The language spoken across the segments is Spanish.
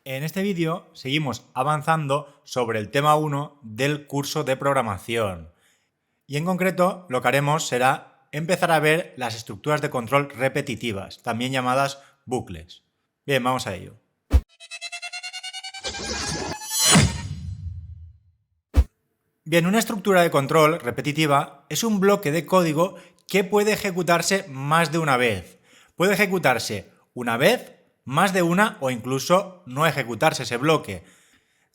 En este vídeo seguimos avanzando sobre el tema 1 del curso de programación. Y en concreto lo que haremos será empezar a ver las estructuras de control repetitivas, también llamadas bucles. Bien, vamos a ello. Bien, una estructura de control repetitiva es un bloque de código que puede ejecutarse más de una vez. Puede ejecutarse una vez, más de una o incluso no ejecutarse ese bloque.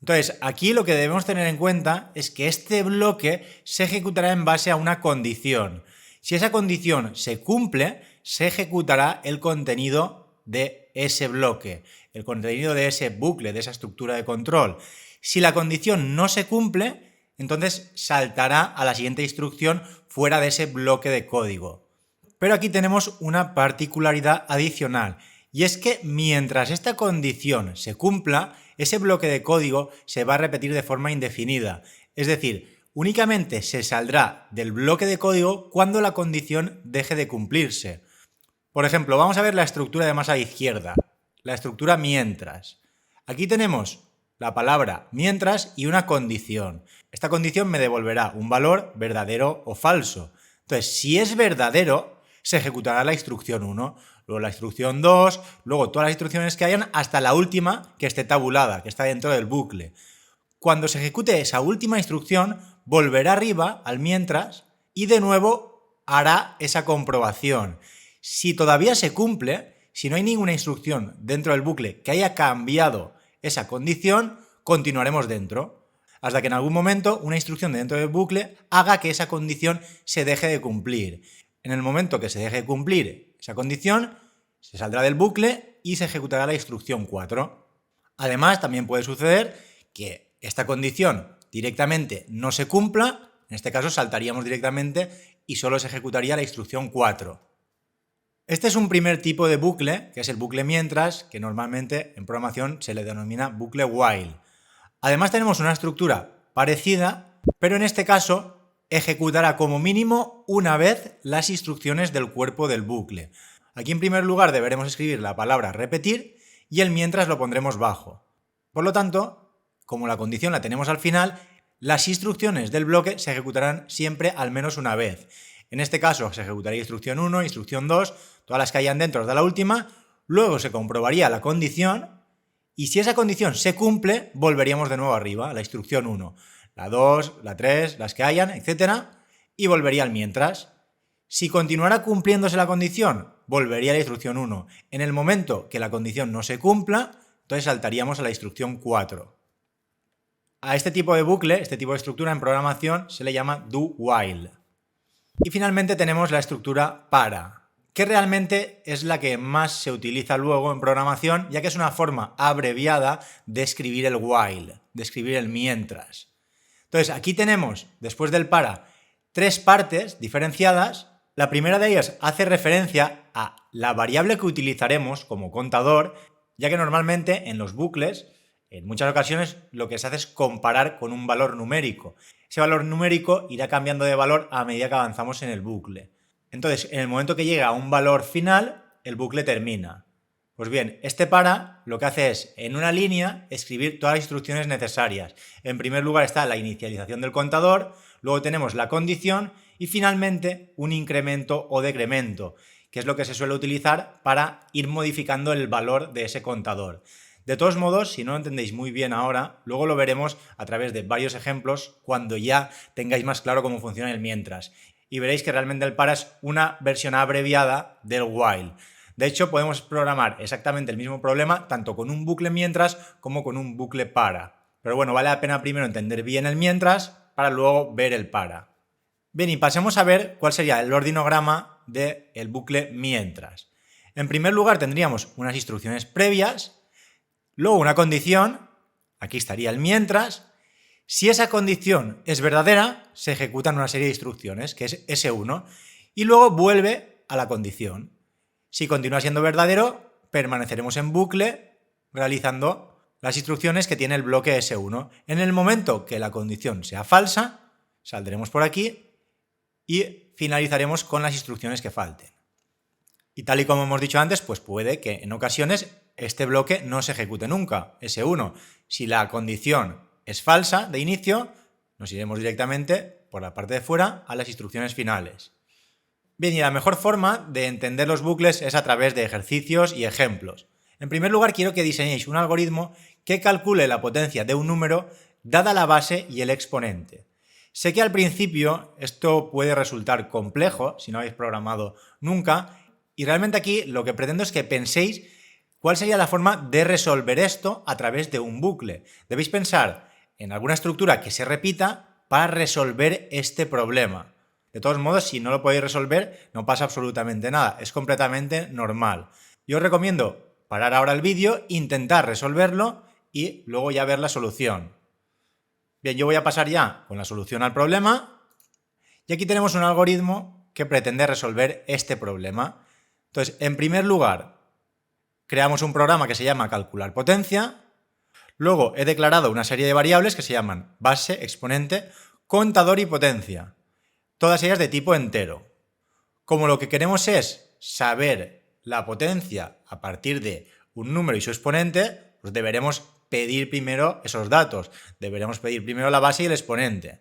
Entonces, aquí lo que debemos tener en cuenta es que este bloque se ejecutará en base a una condición. Si esa condición se cumple, se ejecutará el contenido de ese bloque, el contenido de ese bucle, de esa estructura de control. Si la condición no se cumple, entonces saltará a la siguiente instrucción fuera de ese bloque de código. Pero aquí tenemos una particularidad adicional, y es que mientras esta condición se cumpla, ese bloque de código se va a repetir de forma indefinida. Es decir, únicamente se saldrá del bloque de código cuando la condición deje de cumplirse. Por ejemplo, vamos a ver la estructura de más a la izquierda, la estructura mientras. Aquí tenemos la palabra mientras y una condición. Esta condición me devolverá un valor verdadero o falso. Entonces, si es verdadero, se ejecutará la instrucción 1, luego la instrucción 2, luego todas las instrucciones que hayan hasta la última que esté tabulada, que está dentro del bucle. Cuando se ejecute esa última instrucción, volverá arriba al mientras y de nuevo hará esa comprobación. Si todavía se cumple, si no hay ninguna instrucción dentro del bucle que haya cambiado esa condición, continuaremos dentro, hasta que en algún momento una instrucción dentro del bucle haga que esa condición se deje de cumplir. En el momento que se deje de cumplir esa condición, se saldrá del bucle y se ejecutará la instrucción 4. Además, también puede suceder que esta condición directamente no se cumpla, en este caso saltaríamos directamente y solo se ejecutaría la instrucción 4. Este es un primer tipo de bucle, que es el bucle mientras, que normalmente en programación se le denomina bucle while. Además tenemos una estructura parecida, pero en este caso ejecutará como mínimo una vez las instrucciones del cuerpo del bucle. Aquí en primer lugar deberemos escribir la palabra repetir y el mientras lo pondremos bajo. Por lo tanto, como la condición la tenemos al final, las instrucciones del bloque se ejecutarán siempre al menos una vez. En este caso se ejecutaría instrucción 1, instrucción 2, todas las que hayan dentro de la última, luego se comprobaría la condición y si esa condición se cumple, volveríamos de nuevo arriba, a la instrucción 1, la 2, la 3, las que hayan, etc. y volvería al mientras. Si continuara cumpliéndose la condición, volvería a la instrucción 1. En el momento que la condición no se cumpla, entonces saltaríamos a la instrucción 4. A este tipo de bucle, este tipo de estructura en programación se le llama do while. Y finalmente tenemos la estructura para, que realmente es la que más se utiliza luego en programación, ya que es una forma abreviada de escribir el while, de escribir el mientras. Entonces, aquí tenemos, después del para, tres partes diferenciadas. La primera de ellas hace referencia a la variable que utilizaremos como contador, ya que normalmente en los bucles, en muchas ocasiones, lo que se hace es comparar con un valor numérico. Ese valor numérico irá cambiando de valor a medida que avanzamos en el bucle. Entonces, en el momento que llega a un valor final, el bucle termina. Pues bien, este para lo que hace es, en una línea, escribir todas las instrucciones necesarias. En primer lugar está la inicialización del contador, luego tenemos la condición y finalmente un incremento o decremento, que es lo que se suele utilizar para ir modificando el valor de ese contador. De todos modos, si no lo entendéis muy bien ahora, luego lo veremos a través de varios ejemplos cuando ya tengáis más claro cómo funciona el mientras. Y veréis que realmente el para es una versión abreviada del while. De hecho, podemos programar exactamente el mismo problema tanto con un bucle mientras como con un bucle para. Pero bueno, vale la pena primero entender bien el mientras para luego ver el para. Bien, y pasemos a ver cuál sería el ordinograma del bucle mientras. En primer lugar tendríamos unas instrucciones previas, luego una condición, aquí estaría el mientras. Si esa condición es verdadera, se ejecutan una serie de instrucciones, que es S1, y luego vuelve a la condición. Si continúa siendo verdadero, permaneceremos en bucle realizando las instrucciones que tiene el bloque S1. En el momento que la condición sea falsa, saldremos por aquí y finalizaremos con las instrucciones que falten. Y tal y como hemos dicho antes, pues puede que en ocasiones este bloque no se ejecute nunca, S1. Si la condición es falsa de inicio, nos iremos directamente por la parte de fuera a las instrucciones finales. Bien, y la mejor forma de entender los bucles es a través de ejercicios y ejemplos. En primer lugar, quiero que diseñéis un algoritmo que calcule la potencia de un número dada la base y el exponente. Sé que al principio esto puede resultar complejo si no habéis programado nunca, y realmente aquí lo que pretendo es que penséis cuál sería la forma de resolver esto a través de un bucle. Debéis pensar en alguna estructura que se repita para resolver este problema. De todos modos, si no lo podéis resolver, no pasa absolutamente nada, es completamente normal. Yo os recomiendo parar ahora el vídeo, intentar resolverlo y luego ya ver la solución. Bien, yo voy a pasar ya con la solución al problema y aquí tenemos un algoritmo que pretende resolver este problema. Entonces, en primer lugar, creamos un programa que se llama calcular potencia, luego he declarado una serie de variables que se llaman base, exponente, contador y potencia, todas ellas de tipo entero. Como lo que queremos es saber la potencia a partir de un número y su exponente, pues deberemos pedir primero esos datos. Deberemos pedir primero la base y el exponente.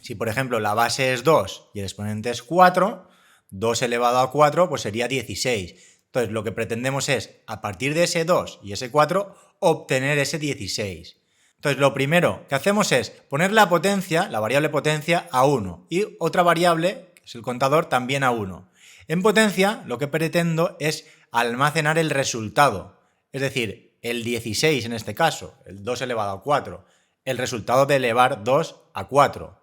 Si, por ejemplo, la base es 2 y el exponente es 4, 2 elevado a 4 pues sería 16. Entonces, lo que pretendemos es, a partir de ese 2 y ese 4, obtener ese 16. Entonces, lo primero que hacemos es poner la potencia, la variable potencia, a 1 y otra variable, que es el contador, también a 1. En potencia, lo que pretendo es almacenar el resultado, es decir, el 16 en este caso, el 2 elevado a 4, el resultado de elevar 2 a 4.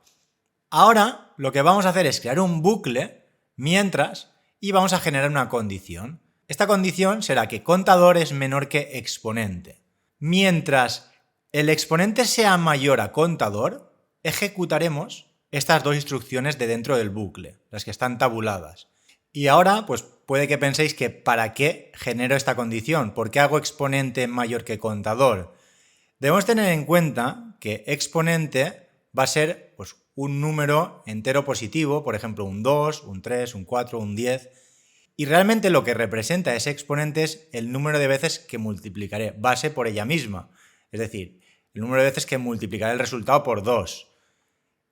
Ahora lo que vamos a hacer es crear un bucle mientras y vamos a generar una condición. Esta condición será que contador es menor que exponente. Mientras el exponente sea mayor a contador, ejecutaremos estas dos instrucciones de dentro del bucle, las que están tabuladas. Y ahora, pues puede que penséis que ¿para qué genero esta condición? ¿Por qué hago exponente mayor que contador? Debemos tener en cuenta que exponente va a ser pues, un número entero positivo, por ejemplo un 2, un 3, un 4, un 10, y realmente lo que representa ese exponente es el número de veces que multiplicaré base por ella misma, es decir, el número de veces que multiplicaré el resultado por 2.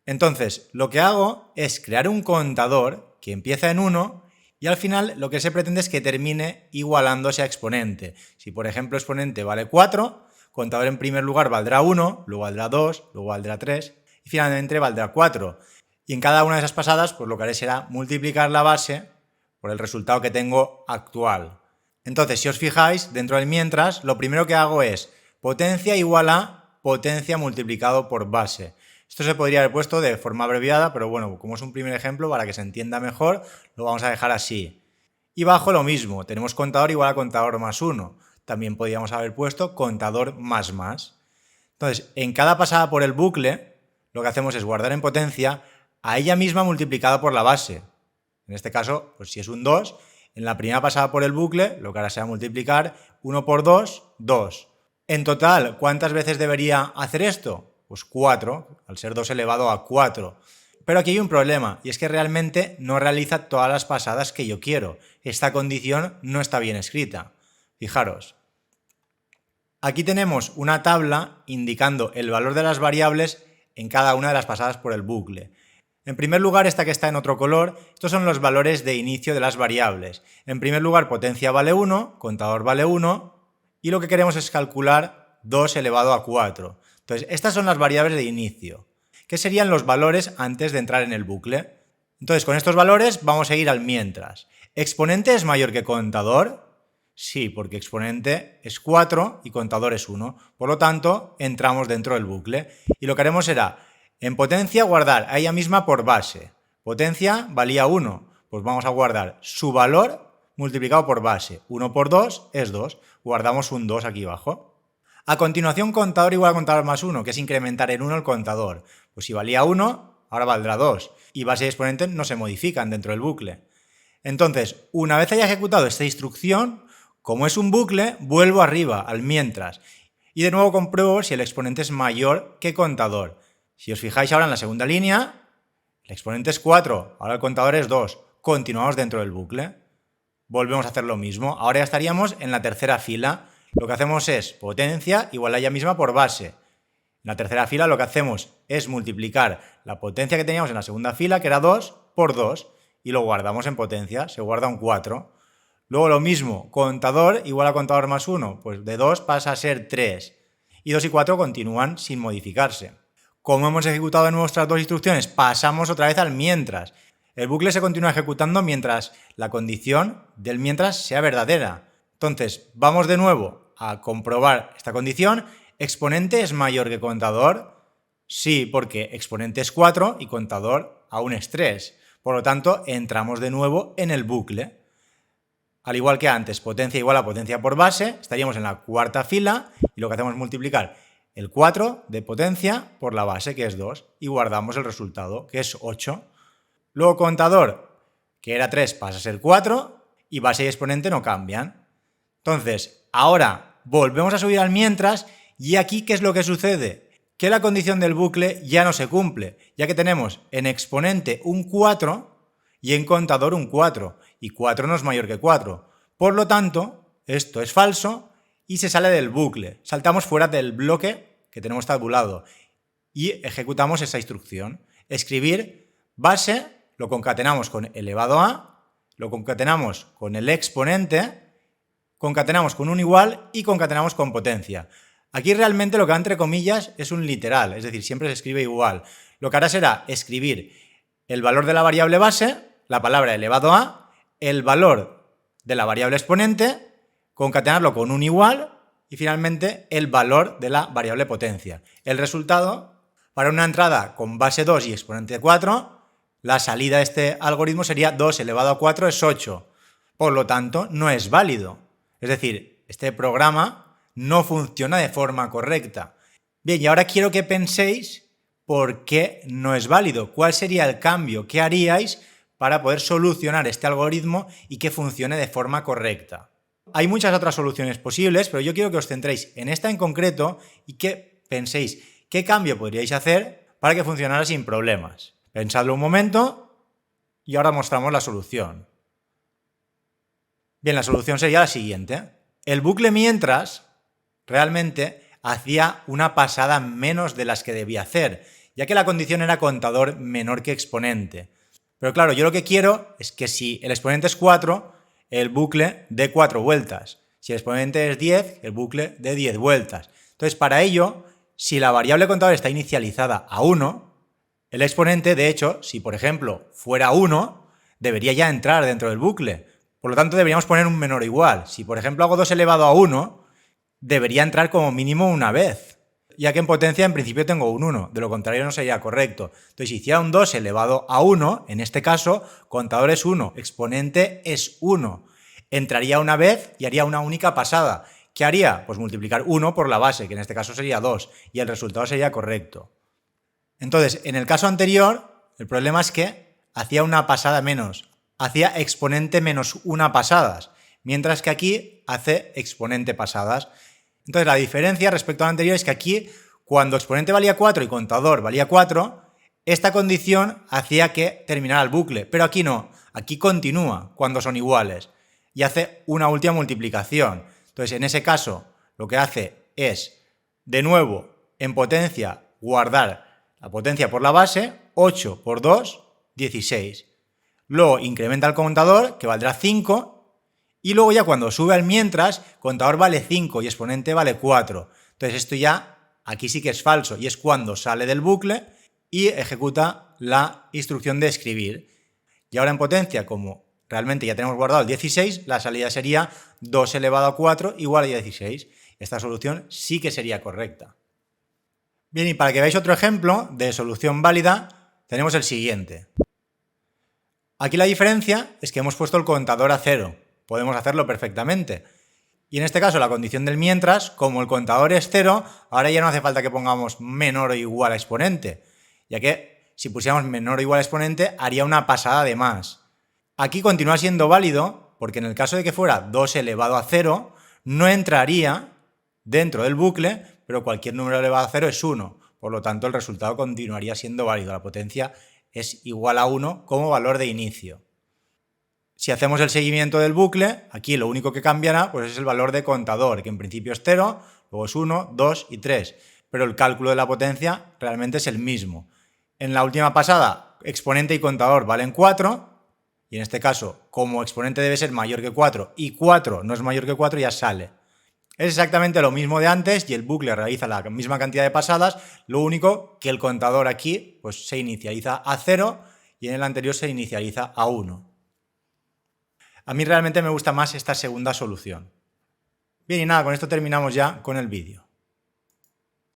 Entonces, lo que hago es crear un contador que empieza en 1 y al final lo que se pretende es que termine igualándose a exponente. Si por ejemplo exponente vale 4, contador en primer lugar valdrá 1, luego valdrá 2, luego valdrá 3 y finalmente valdrá 4. Y en cada una de esas pasadas pues lo que haré será multiplicar la base por el resultado que tengo actual. Entonces, si os fijáis, dentro del mientras, lo primero que hago es potencia igual a potencia multiplicado por base. Esto se podría haber puesto de forma abreviada, pero bueno, como es un primer ejemplo, para que se entienda mejor, lo vamos a dejar así. Y bajo lo mismo, tenemos contador igual a contador más 1. También podríamos haber puesto contador más más. Entonces, en cada pasada por el bucle, lo que hacemos es guardar en potencia a ella misma multiplicada por la base. En este caso, pues si es un 2, en la primera pasada por el bucle, lo que hará será multiplicar 1 por 2, 2. En total, ¿cuántas veces debería hacer esto? Pues 4, al ser 2 elevado a 4. Pero aquí hay un problema, y es que realmente no realiza todas las pasadas que yo quiero. Esta condición no está bien escrita. Fijaros. Aquí tenemos una tabla indicando el valor de las variables en cada una de las pasadas por el bucle. En primer lugar, esta que está en otro color, estos son los valores de inicio de las variables. En primer lugar, potencia vale 1, contador vale 1, y lo que queremos es calcular 2 elevado a 4. Entonces, estas son las variables de inicio, que serían los valores antes de entrar en el bucle. Entonces, con estos valores vamos a ir al mientras. ¿Exponente es mayor que contador? Sí, porque exponente es 4 y contador es 1. Por lo tanto, entramos dentro del bucle. Y lo que haremos será, en potencia, guardar a ella misma por base. Potencia valía 1, pues vamos a guardar su valor multiplicado por base. 1 por 2 es 2. Guardamos un 2 aquí abajo. A continuación, contador igual a contador más 1, que es incrementar en 1 el contador. Pues si valía 1, ahora valdrá 2. Y base y exponente no se modifican dentro del bucle. Entonces, una vez haya ejecutado esta instrucción, como es un bucle, vuelvo arriba, al mientras. Y de nuevo compruebo si el exponente es mayor que contador. Si os fijáis ahora en la segunda línea, el exponente es 4, ahora el contador es 2. Continuamos dentro del bucle. volvemos a hacer lo mismo. Ahora ya estaríamos en la tercera fila. Lo que hacemos es potencia igual a ella misma por base. En la tercera fila lo que hacemos es multiplicar la potencia que teníamos en la segunda fila, que era 2, por 2, y lo guardamos en potencia, se guarda un 4. Luego lo mismo, contador igual a contador más 1, pues de 2 pasa a ser 3. Y 2 y 4 continúan sin modificarse. Como hemos ejecutado de nuestras dos instrucciones, pasamos otra vez al mientras. El bucle se continúa ejecutando mientras la condición del mientras sea verdadera. Entonces, vamos de nuevo a comprobar esta condición. ¿Exponente es mayor que contador? Sí, porque exponente es 4 y contador aún es 3. Por lo tanto, entramos de nuevo en el bucle. Al igual que antes, potencia igual a potencia por base, estaríamos en la cuarta fila y lo que hacemos es multiplicar el 4 de potencia por la base, que es 2, y guardamos el resultado, que es 8. Luego contador, que era 3, pasa a ser 4, y base y exponente no cambian. Entonces, ahora volvemos a subir al mientras, y aquí, ¿qué es lo que sucede? Que la condición del bucle ya no se cumple, ya que tenemos en exponente un 4 y en contador un 4, y 4 no es mayor que 4. Por lo tanto, esto es falso y se sale del bucle. Saltamos fuera del bloque que tenemos tabulado y ejecutamos esa instrucción. Escribir base, lo concatenamos con elevado a, lo concatenamos con el exponente, concatenamos con un igual y concatenamos con potencia. Aquí realmente lo que va entre comillas es un literal, es decir, siempre se escribe igual. Lo que hará será escribir el valor de la variable base, la palabra elevado a, el valor de la variable exponente, concatenarlo con un igual y finalmente el valor de la variable potencia. El resultado, para una entrada con base 2 y exponente 4, la salida de este algoritmo sería 2 elevado a 4 es 8. Por lo tanto, no es válido. Es decir, este programa no funciona de forma correcta. Bien, y ahora quiero que penséis por qué no es válido. ¿Cuál sería el cambio que haríais para poder solucionar este algoritmo y que funcione de forma correcta? Hay muchas otras soluciones posibles, pero yo quiero que os centréis en esta en concreto y que penséis qué cambio podríais hacer para que funcionara sin problemas. Pensadlo un momento y ahora mostramos la solución. Bien, la solución sería la siguiente. El bucle mientras realmente hacía una pasada menos de las que debía hacer, ya que la condición era contador menor que exponente. Pero claro, yo lo que quiero es que si el exponente es 4, el bucle dé 4 vueltas. Si el exponente es 10, el bucle dé 10 vueltas. Entonces, para ello, si la variable contador está inicializada a 1, el exponente, de hecho, si por ejemplo fuera 1, debería ya entrar dentro del bucle. Por lo tanto, deberíamos poner un menor o igual. Si por ejemplo hago 2 elevado a 1, debería entrar como mínimo una vez, ya que en potencia en principio tengo un 1, de lo contrario no sería correcto. Entonces, si hiciera un 2 elevado a 1, en este caso, contador es 1, exponente es 1. Entraría una vez y haría una única pasada. ¿Qué haría? Pues multiplicar 1 por la base, que en este caso sería 2, y el resultado sería correcto. Entonces, en el caso anterior, el problema es que hacía una pasada menos, hacía exponente menos una pasadas, mientras que aquí hace exponente pasadas. Entonces, la diferencia respecto al anterior es que aquí, cuando exponente valía 4 y contador valía 4, esta condición hacía que terminara el bucle, pero aquí no, aquí continúa cuando son iguales y hace una última multiplicación. Entonces, en ese caso, lo que hace es, de nuevo, en potencia, guardar la potencia por la base, 8 por 2, 16. Luego incrementa el contador, que valdrá 5, y luego ya cuando sube al mientras, contador vale 5 y exponente vale 4. Entonces esto ya, aquí sí que es falso, y es cuando sale del bucle y ejecuta la instrucción de escribir. Y ahora en potencia, como realmente ya tenemos guardado el 16, la salida sería 2 elevado a 4 igual a 16. Esta solución sí que sería correcta. Bien, y para que veáis otro ejemplo de solución válida, tenemos el siguiente. Aquí la diferencia es que hemos puesto el contador a 0. Podemos hacerlo perfectamente. Y en este caso la condición del mientras, como el contador es 0, ahora ya no hace falta que pongamos menor o igual a exponente, ya que si pusiéramos menor o igual a exponente haría una pasada de más. Aquí continúa siendo válido porque en el caso de que fuera 2 elevado a 0, no entraría dentro del bucle, pero cualquier número elevado a 0 es 1. Por lo tanto, el resultado continuaría siendo válido. La potencia es igual a 1 como valor de inicio. Si hacemos el seguimiento del bucle, aquí lo único que cambiará pues es el valor de contador, que en principio es 0, luego es 1, 2 y 3. Pero el cálculo de la potencia realmente es el mismo. En la última pasada, exponente y contador valen 4, y en este caso, como exponente debe ser mayor que 4 y 4 no es mayor que 4, ya sale. Es exactamente lo mismo de antes y el bucle realiza la misma cantidad de pasadas, lo único que el contador aquí pues, se inicializa a 0 y en el anterior se inicializa a 1. A mí realmente me gusta más esta segunda solución. Bien, y nada, con esto terminamos ya con el vídeo.